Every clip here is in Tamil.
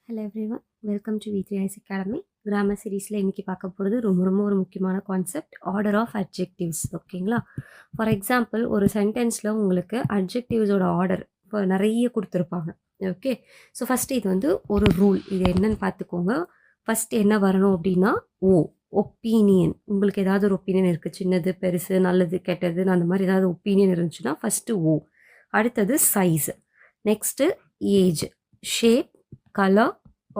Hello everyone, welcome to V3 academy. Grammar சீரீஸில் இன்றைக்கி பார்க்க போகிறது ரொம்ப ஒரு முக்கியமான கான்செப்ட், ஆர்டர் ஆஃப் அட்ஜெக்டிவ்ஸ். ஓகேங்களா? ஃபார் எக்ஸாம்பிள், ஒரு சென்டென்ஸில் உங்களுக்கு அட்ஜெக்டிவ்ஸோட ஆர்டர் இப்போ நிறைய கொடுத்துருப்பாங்க. ஓகே, ஸோ ஃபஸ்ட்டு இது வந்து ஒரு ரூல். இது என்னன்னு பார்த்துக்கோங்க. ஃபஸ்ட் என்ன வரணும் அப்படின்னா ஒப்பீனியன். உங்களுக்கு ஏதாவது ஒரு ஒப்பீனியன் இருக்குது, சின்னது பெருசு நல்லது கெட்டதுன்னு அந்த மாதிரி ஏதாவது ஒப்பீனியன் இருந்துச்சுன்னா ஃபஸ்ட்டு அடுத்தது size, next age, shape, colour,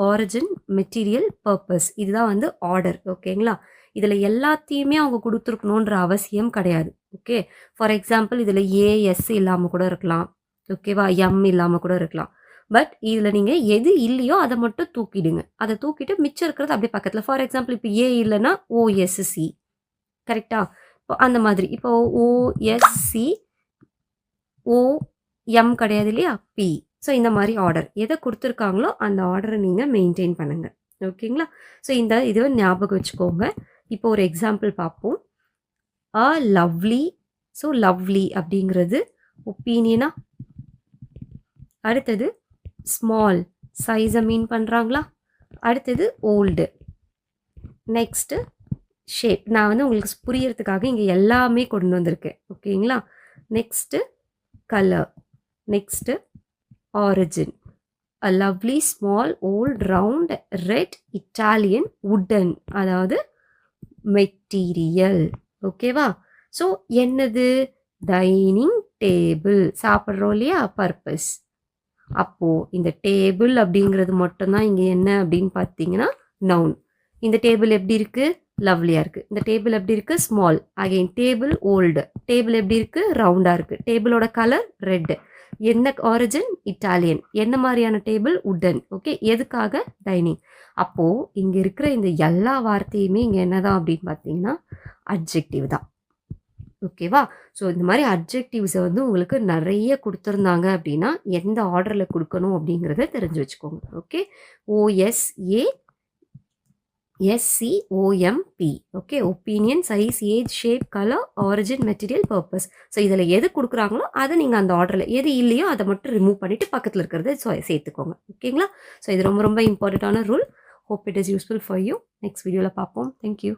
origin, material, purpose. இதுதான் வந்து ஆர்டர். ஓகேங்களா? இதில் எல்லாத்தையுமே அவங்க கொடுத்துருக்கணுன்ற அவசியம் கிடையாது. ஓகே, ஃபார் எக்ஸாம்பிள் இதில் ஏஎஸ் இல்லாமல் கூட இருக்கலாம். ஓகேவா? எம் இல்லாமல் கூட இருக்கலாம். பட் இதில் நீங்கள் எது இல்லையோ அதை மட்டும் தூக்கிடுங்க. அதை தூக்கிட்டு மிச்சம் இருக்கிறது அப்படியே பக்கத்தில். ஃபார் எக்ஸாம்பிள் இப்போ ஏ இல்லைன்னா ஓஎஸ்சி. கரெக்டா? இப்போ அந்த மாதிரி இப்போ ஓஎஸ்சி ஓஎம் கிடையாது இல்லையா? பி. ஸோ இந்த மாதிரி ஆர்டர் எதை கொடுத்துருக்காங்களோ அந்த ஆர்டரை நீங்கள் மெயின்டைன் பண்ணுங்கள். ஓகேங்களா? ஸோ இந்த இதுவை ஞாபகம் வச்சுக்கோங்க. இப்போ ஒரு எக்ஸாம்பிள் பார்ப்போம். A lovely. ஸோ லவ்லி அப்படிங்கிறது ஒப்பீனியனா. அடுத்தது ஸ்மால், சைஸை மீன் பண்ணுறாங்களா. அடுத்தது ஓல்டு. Next shape. நான் வந்து உங்களுக்கு புரியறதுக்காக இங்கே எல்லாமே கொண்டு வந்திருக்கேன். ஓகேங்களா? Next colour, next origin, a lovely small old round red Italian wooden, அதாவது மெட்டீரியல். ஓகேவா? ஸோ என்னது? Dining table. சாப்பிட்றோம் இல்லையா? பர்பஸ். அப்போது இந்த டேபிள் அப்படிங்கிறது மட்டும்தான் இங்கே என்ன அப்படின்னு பார்த்தீங்கன்னா நவுன். இந்த டேபிள் எப்படி இருக்குது? லவ்லியாக இருக்குது. இந்த டேபிள் எப்படி இருக்குது? Small. Again table old. Table எப்படி இருக்குது? ரவுண்டாக இருக்குது. டேபிளோட கலர் ரெட்டு. என்ன ஆரிஜின்? இட்டாலியன். என்ன மாதிரியான டேபிள்? உட்டன். ஓகே, எதுக்காக? டைனிங். அப்போது இங்கே இருக்கிற இந்த எல்லா வார்த்தையுமே இங்கே என்னதான் அப்படின்னு பார்த்தீங்கன்னா அட்ஜெக்டிவ் தான். ஓகேவா? ஸோ இந்த மாதிரி அட்ஜெக்டிவ்ஸை வந்து உங்களுக்கு நிறைய கொடுத்துருந்தாங்க அப்படின்னா எந்த ஆர்டரில் கொடுக்கணும் அப்படிங்கிறத தெரிஞ்சு வச்சுக்கோங்க. Okay, ஓஎஸ்ஏ SCOMP. Okay, opinion, size, age, shape, colour, origin, material, purpose. So இதில் எது கொடுக்குறாங்களோ அதை நீங்கள் அந்த ஆர்டரில் எது இல்லையோ அதை மட்டும் ரிமூவ் பண்ணிவிட்டு பக்கத்தில் இருக்கிறத சேர்த்துக்கோங்க. ஓகேங்களா? ஸோ இது ரொம்ப இம்பார்ட்டண்ட்டான rule. Hope it is useful for you. Next வீடியோவில் பார்ப்போம். தேங்க்யூ.